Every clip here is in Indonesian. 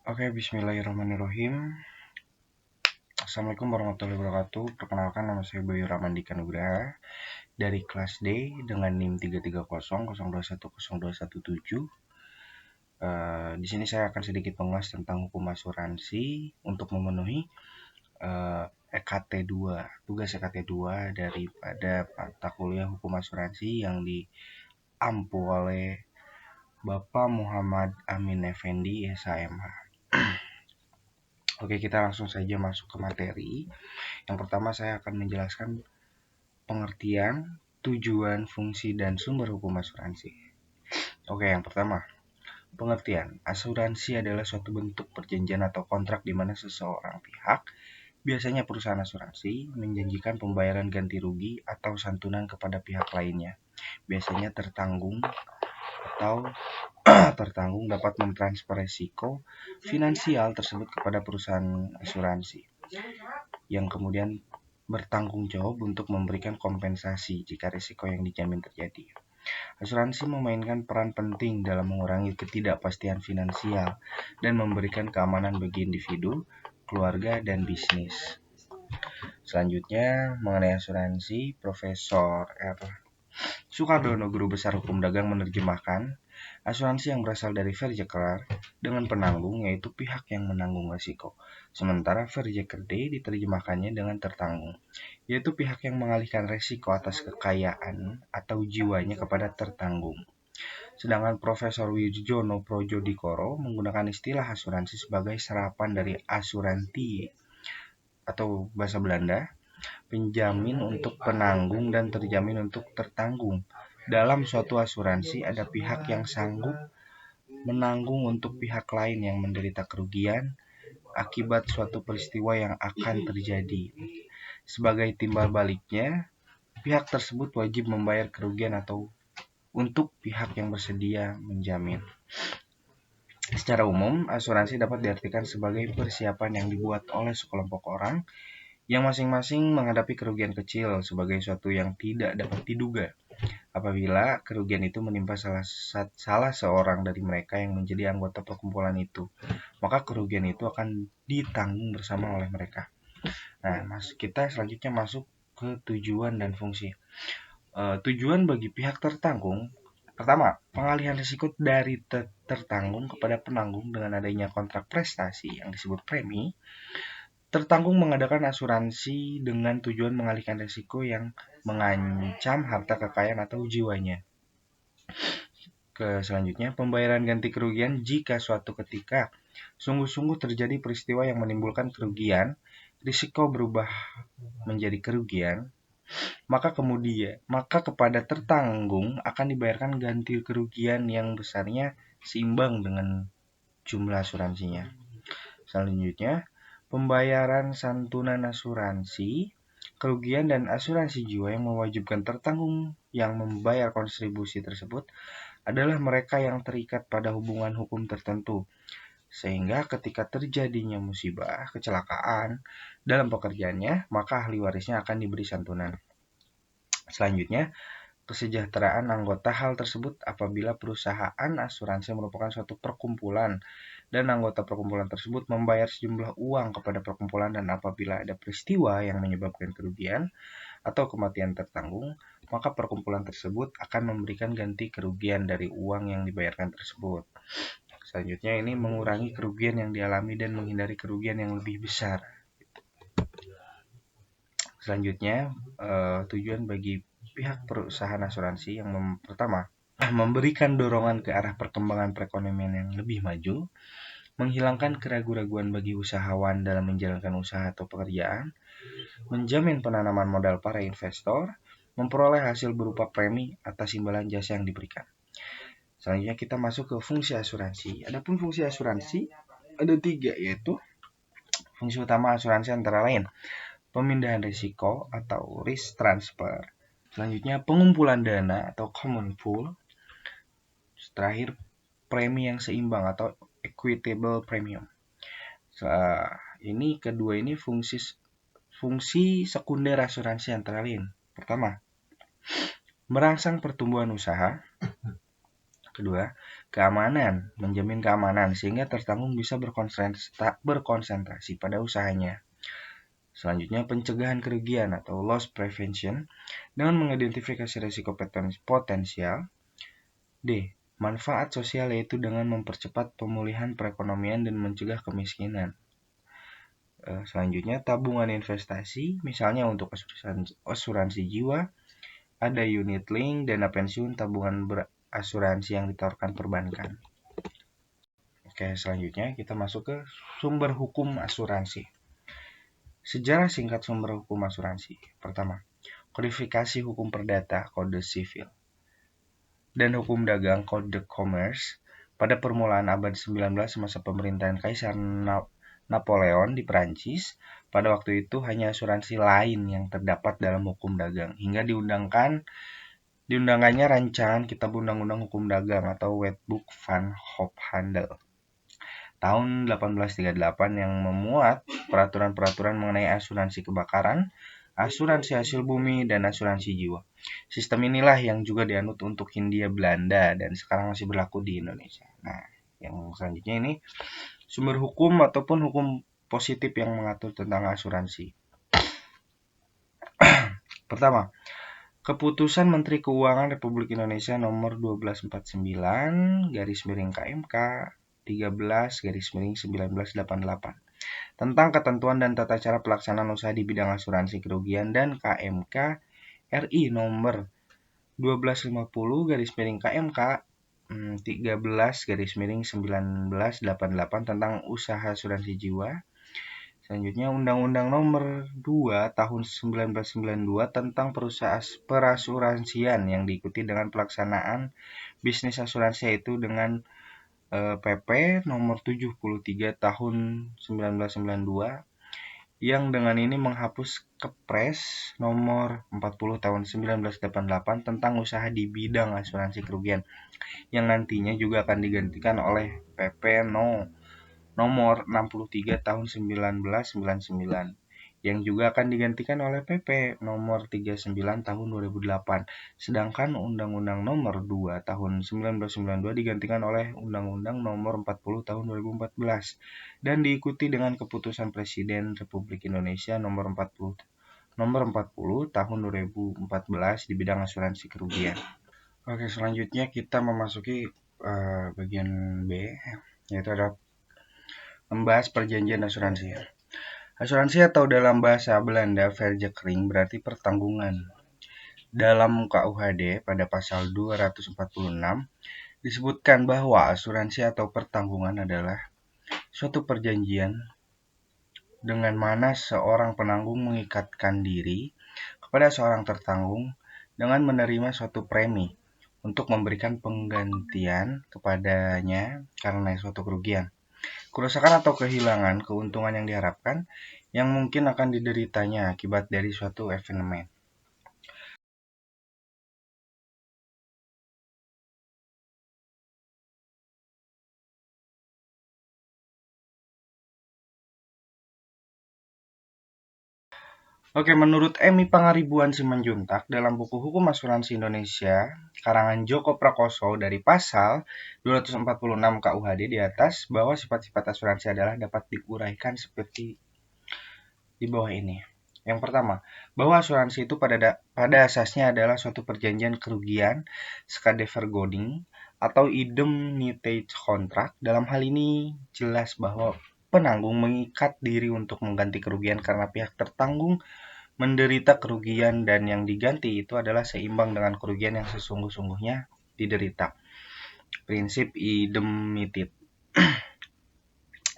Oke, bismillahirrahmanirrahim. Assalamualaikum warahmatullahi wabarakatuh. Perkenalkan, nama saya Bayu Ramandika Nugraha dari kelas D dengan NIM 33002102117. Di sini saya akan sedikit mengulas tentang hukum asuransi untuk memenuhi EKT 2, tugas EKT 2 daripada mata kuliah hukum asuransi yang diampu oleh Bapak Muhammad Amin Effendi, SHMH. Oke, kita langsung saja masuk ke materi. Yang pertama, saya akan menjelaskan pengertian, tujuan, fungsi, dan sumber hukum asuransi. Oke, yang pertama, pengertian. Asuransi adalah suatu bentuk perjanjian atau kontrak di mana seseorang pihak, biasanya perusahaan asuransi, menjanjikan pembayaran ganti rugi atau santunan kepada pihak lainnya. Biasanya tertanggung dapat mentransfer risiko finansial tersebut kepada perusahaan asuransi, yang kemudian bertanggung jawab untuk memberikan kompensasi jika risiko yang dijamin terjadi. Asuransi memainkan peran penting dalam mengurangi ketidakpastian finansial dan memberikan keamanan bagi individu, keluarga, dan bisnis. Selanjutnya, mengenai asuransi, Profesor R. Sukardono, Guru Besar Hukum Dagang, menerjemahkan asuransi yang berasal dari verjeker dengan penanggung, yaitu pihak yang menanggung risiko. Sementara verjeker D diterjemahkannya dengan tertanggung, yaitu pihak yang mengalihkan risiko atas kekayaan atau jiwanya kepada tertanggung. Sedangkan Profesor Wijono Projodikoro menggunakan istilah asuransi sebagai serapan dari asuranti atau bahasa Belanda, penjamin untuk penanggung dan terjamin untuk tertanggung. Dalam suatu asuransi ada pihak yang sanggup menanggung untuk pihak lain yang menderita kerugian akibat suatu peristiwa yang akan terjadi. Sebagai timbal baliknya, pihak tersebut wajib membayar kerugian atau untuk pihak yang bersedia menjamin. Secara umum, asuransi dapat diartikan sebagai persiapan yang dibuat oleh sekelompok orang yang masing-masing menghadapi kerugian kecil sebagai suatu yang tidak dapat diduga. Apabila kerugian itu menimpa salah seorang dari mereka yang menjadi anggota perkumpulan itu, maka kerugian itu akan ditanggung bersama oleh mereka. Nah, kita selanjutnya masuk ke tujuan dan fungsi. Tujuan bagi pihak tertanggung, pertama, pengalihan risiko dari tertanggung kepada penanggung dengan adanya kontrak prestasi yang disebut premi. Tertanggung mengadakan asuransi dengan tujuan mengalihkan risiko yang mengancam harta kekayaan atau jiwanya. Selanjutnya, pembayaran ganti kerugian jika suatu ketika sungguh-sungguh terjadi peristiwa yang menimbulkan kerugian, risiko berubah menjadi kerugian, maka kepada tertanggung akan dibayarkan ganti kerugian yang besarnya seimbang dengan jumlah asuransinya. Selanjutnya, pembayaran santunan asuransi kerugian dan asuransi jiwa yang mewajibkan tertanggung yang membayar kontribusi tersebut adalah mereka yang terikat pada hubungan hukum tertentu, sehingga ketika terjadinya musibah, kecelakaan dalam pekerjaannya, maka ahli warisnya akan diberi santunan. Selanjutnya, kesejahteraan anggota. Hal tersebut apabila perusahaan asuransi merupakan suatu perkumpulan dan anggota perkumpulan tersebut membayar sejumlah uang kepada perkumpulan, dan apabila ada peristiwa yang menyebabkan kerugian atau kematian tertanggung, maka perkumpulan tersebut akan memberikan ganti kerugian dari uang yang dibayarkan tersebut. Selanjutnya, ini mengurangi kerugian yang dialami dan menghindari kerugian yang lebih besar. Selanjutnya, tujuan bagi pihak perusahaan asuransi yang pertama, memberikan dorongan ke arah perkembangan perekonomian yang lebih maju, menghilangkan keraguan-raguan bagi usahawan dalam menjalankan usaha atau pekerjaan, menjamin penanaman modal para investor, memperoleh hasil berupa premi atas imbalan jasa yang diberikan. Selanjutnya kita masuk ke fungsi asuransi. Adapun fungsi asuransi ada 3, yaitu fungsi utama asuransi antara lain pemindahan risiko atau risk transfer. Selanjutnya pengumpulan dana atau common pool. Terakhir premi yang seimbang atau equitable premium. Kedua ini fungsi sekunder asuransi antara lain. Pertama, merangsang pertumbuhan usaha. Kedua, keamanan, menjamin keamanan sehingga tertanggung bisa berkonsentrasi pada usahanya. Selanjutnya, pencegahan kerugian atau loss prevention dengan mengidentifikasi risiko potensial. D. Manfaat sosial yaitu dengan mempercepat pemulihan perekonomian dan mencegah kemiskinan. Selanjutnya, tabungan investasi, misalnya untuk asuransi jiwa, ada unit link, dana pensiun, tabungan berasuransi yang ditawarkan perbankan. Oke, selanjutnya kita masuk ke sumber hukum asuransi. Sejarah singkat sumber hukum asuransi. Pertama, kodifikasi hukum perdata, kode sivil, dan hukum dagang, kode commerce, pada permulaan abad 19 semasa pemerintahan Kaisar Napoleon di Perancis. Pada waktu itu hanya asuransi lain yang terdapat dalam hukum dagang, hingga diundangkannya rancangan Kitab Undang-Undang Hukum Dagang atau Wetboek van Hofhandel tahun 1838 yang memuat peraturan-peraturan mengenai asuransi kebakaran, asuransi hasil bumi, dan asuransi jiwa. Sistem inilah yang juga dianut untuk Hindia Belanda dan sekarang masih berlaku di Indonesia. Nah, yang selanjutnya ini sumber hukum ataupun hukum positif yang mengatur tentang asuransi. Pertama, Keputusan Menteri Keuangan Republik Indonesia nomor 1249 KMK 13/1988 tentang ketentuan dan tata cara pelaksanaan usaha di bidang asuransi kerugian dan KMK RI nomor 1250 KMK 13/1988 tentang usaha asuransi jiwa. Selanjutnya, Undang-Undang Nomor 2 Tahun 1992 tentang perasuransian yang diikuti dengan pelaksanaan bisnis asuransi, yaitu dengan PP Nomor 73 Tahun 1992 yang dengan ini menghapus Kepres Nomor 40 Tahun 1988 tentang usaha di bidang asuransi kerugian yang nantinya juga akan digantikan oleh PP Nomor 63 Tahun 1999 yang juga akan digantikan oleh PP Nomor 39 Tahun 2008. Sedangkan Undang-Undang Nomor 2 Tahun 1992 digantikan oleh Undang-Undang Nomor 40 Tahun 2014 dan diikuti dengan Keputusan Presiden Republik Indonesia Nomor 40 Tahun 2014 di bidang asuransi kerugian. Oke, selanjutnya kita memasuki bagian B, yaitu adalah membahas perjanjian asuransi. Asuransi atau dalam bahasa Belanda verzekering berarti pertanggungan. Dalam KUHD pada pasal 246 disebutkan bahwa asuransi atau pertanggungan adalah suatu perjanjian dengan mana seorang penanggung mengikatkan diri kepada seorang tertanggung dengan menerima suatu premi untuk memberikan penggantian kepadanya karena suatu kerugian, kerusakan atau kehilangan keuntungan yang diharapkan yang mungkin akan dideritanya akibat dari suatu event. Oke, menurut Emi Pangaribuan Simanjuntak dalam buku Hukum Asuransi Indonesia, karangan Joko Prakoso dari pasal 246 KUHD di atas, bahwa sifat-sifat asuransi adalah dapat diuraikan seperti di bawah ini. Yang pertama, bahwa asuransi itu pada asasnya adalah suatu perjanjian kerugian Skadevergoding atau indemnity contract. Dalam hal ini jelas bahwa penanggung mengikat diri untuk mengganti kerugian karena pihak tertanggung menderita kerugian dan yang diganti itu adalah seimbang dengan kerugian yang sesungguh-sungguhnya diderita. Prinsip indemnity.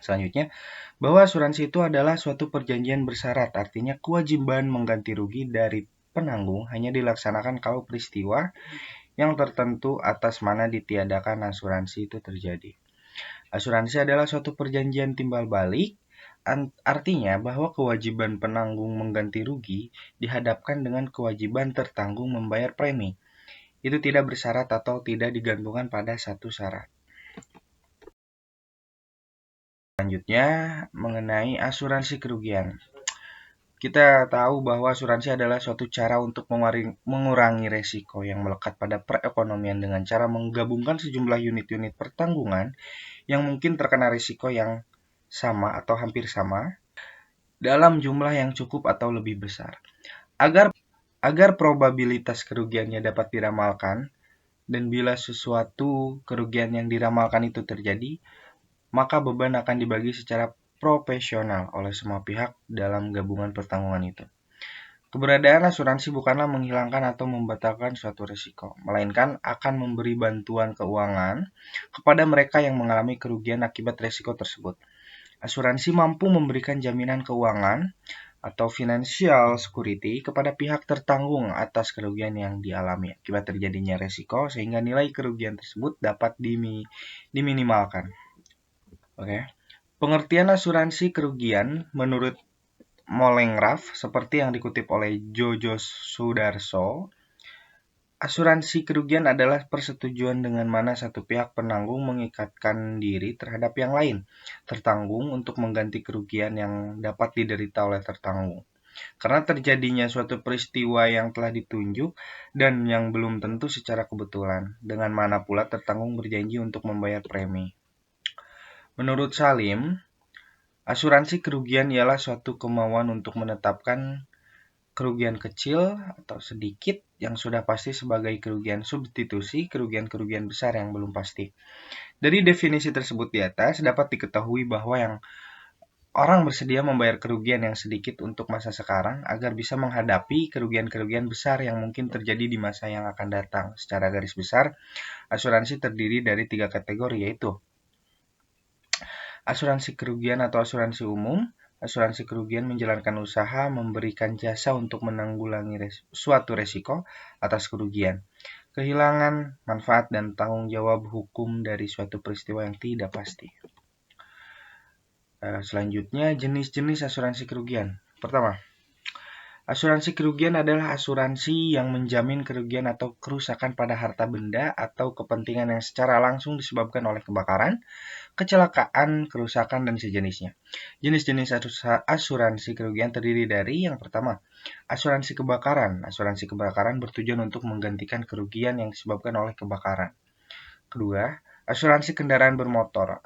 Selanjutnya, bahwa asuransi itu adalah suatu perjanjian bersyarat, artinya kewajiban mengganti rugi dari penanggung hanya dilaksanakan kalau peristiwa yang tertentu atas mana ditiadakan asuransi itu terjadi. Asuransi adalah suatu perjanjian timbal balik, artinya bahwa kewajiban penanggung mengganti rugi dihadapkan dengan kewajiban tertanggung membayar premi. Itu tidak bersyarat atau tidak digantungkan pada satu syarat. Selanjutnya, mengenai asuransi kerugian. Kita tahu bahwa asuransi adalah suatu cara untuk mengurangi resiko yang melekat pada perekonomian dengan cara menggabungkan sejumlah unit-unit pertanggungan yang mungkin terkena risiko yang sama atau hampir sama dalam jumlah yang cukup atau lebih besar. Agar probabilitas kerugiannya dapat diramalkan, dan bila sesuatu kerugian yang diramalkan itu terjadi, maka beban akan dibagi secara profesional oleh semua pihak dalam gabungan pertanggungan itu. Keberadaan asuransi bukanlah menghilangkan atau membatalkan suatu risiko, melainkan akan memberi bantuan keuangan kepada mereka yang mengalami kerugian akibat risiko tersebut. Asuransi mampu memberikan jaminan keuangan atau financial security kepada pihak tertanggung atas kerugian yang dialami akibat terjadinya risiko, sehingga nilai kerugian tersebut dapat diminimalkan. Oke. Pengertian asuransi kerugian menurut Mollengrath seperti yang dikutip oleh Jojo Sudarso, asuransi kerugian adalah persetujuan dengan mana satu pihak penanggung mengikatkan diri terhadap yang lain, tertanggung untuk mengganti kerugian yang dapat diderita oleh tertanggung. Karena terjadinya suatu peristiwa yang telah ditunjuk dan yang belum tentu secara kebetulan, dengan mana pula tertanggung berjanji untuk membayar premi. Menurut Salim, asuransi kerugian ialah suatu kemauan untuk menetapkan kerugian kecil atau sedikit yang sudah pasti sebagai kerugian substitusi kerugian-kerugian besar yang belum pasti. Dari definisi tersebut di atas dapat diketahui bahwa yang orang bersedia membayar kerugian yang sedikit untuk masa sekarang agar bisa menghadapi kerugian-kerugian besar yang mungkin terjadi di masa yang akan datang. Secara garis besar, asuransi terdiri dari 3 kategori, yaitu asuransi kerugian atau asuransi umum. Asuransi kerugian menjalankan usaha memberikan jasa untuk menanggulangi suatu resiko atas kerugian, kehilangan, manfaat, dan tanggung jawab hukum dari suatu peristiwa yang tidak pasti. Selanjutnya, jenis-jenis asuransi kerugian. Pertama, asuransi kerugian adalah asuransi yang menjamin kerugian atau kerusakan pada harta benda atau kepentingan yang secara langsung disebabkan oleh kebakaran, kecelakaan, kerusakan, dan sejenisnya. Jenis-jenis asuransi kerugian terdiri dari yang pertama, asuransi kebakaran. Asuransi kebakaran bertujuan untuk menggantikan kerugian yang disebabkan oleh kebakaran. Kedua, asuransi kendaraan bermotor.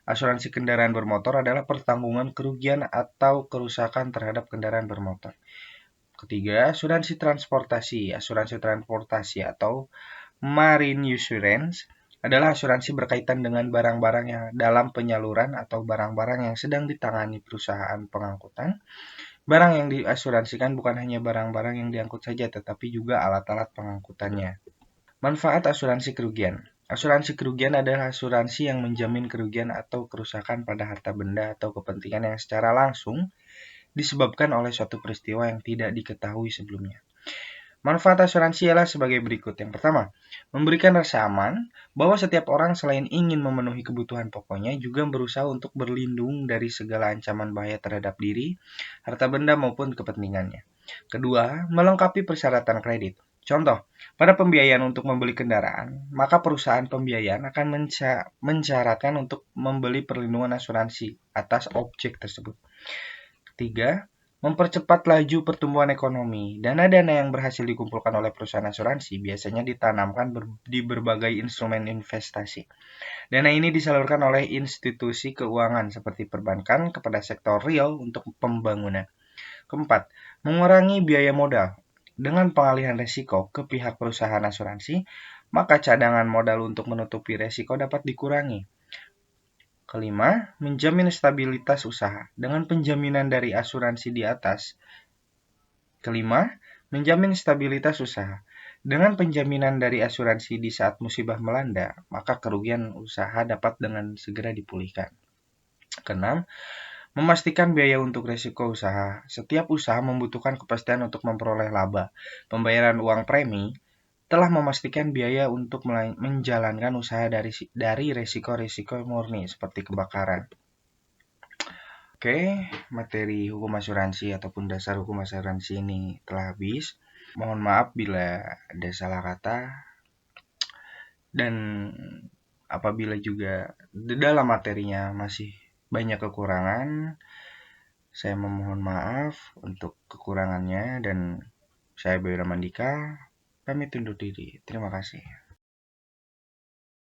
Asuransi kendaraan bermotor adalah pertanggungan kerugian atau kerusakan terhadap kendaraan bermotor. Ketiga, asuransi transportasi. Asuransi transportasi atau marine insurance adalah asuransi berkaitan dengan barang-barang yang dalam penyaluran atau barang-barang yang sedang ditangani perusahaan pengangkutan. Barang yang diasuransikan bukan hanya barang-barang yang diangkut saja, tetapi juga alat-alat pengangkutannya. Manfaat asuransi kerugian. Asuransi kerugian adalah asuransi yang menjamin kerugian atau kerusakan pada harta benda atau kepentingan yang secara langsung disebabkan oleh suatu peristiwa yang tidak diketahui sebelumnya. Manfaat asuransi ialah sebagai berikut. Yang pertama, memberikan rasa aman bahwa setiap orang selain ingin memenuhi kebutuhan pokoknya juga berusaha untuk berlindung dari segala ancaman bahaya terhadap diri, harta benda maupun kepentingannya. Kedua, melengkapi persyaratan kredit. Contoh, pada pembiayaan untuk membeli kendaraan, maka perusahaan pembiayaan akan mensyaratkan untuk membeli perlindungan asuransi atas objek tersebut. Ketiga, mempercepat laju pertumbuhan ekonomi. Dana-dana yang berhasil dikumpulkan oleh perusahaan asuransi biasanya ditanamkan di berbagai instrumen investasi. Dana ini disalurkan oleh institusi keuangan seperti perbankan kepada sektor real untuk pembangunan. Keempat, mengurangi biaya modal. Dengan pengalihan risiko ke pihak perusahaan asuransi, maka cadangan modal untuk menutupi risiko dapat dikurangi. Kelima, menjamin stabilitas usaha. Dengan penjaminan dari asuransi di atas. Kelima, menjamin stabilitas usaha. Dengan penjaminan dari asuransi di saat musibah melanda, maka kerugian usaha dapat dengan segera dipulihkan. Keenam, memastikan biaya untuk risiko usaha. Setiap usaha membutuhkan kepastian untuk memperoleh laba. Pembayaran uang premi telah memastikan biaya untuk menjalankan usaha dari risiko-risiko murni seperti kebakaran. Oke, materi hukum asuransi ataupun dasar hukum asuransi ini telah habis. Mohon maaf bila ada salah kata dan apabila juga di dalam materinya masih banyak kekurangan, Saya memohon maaf untuk kekurangannya dan saya Boy Ramandika pamit undur diri. Terima kasih.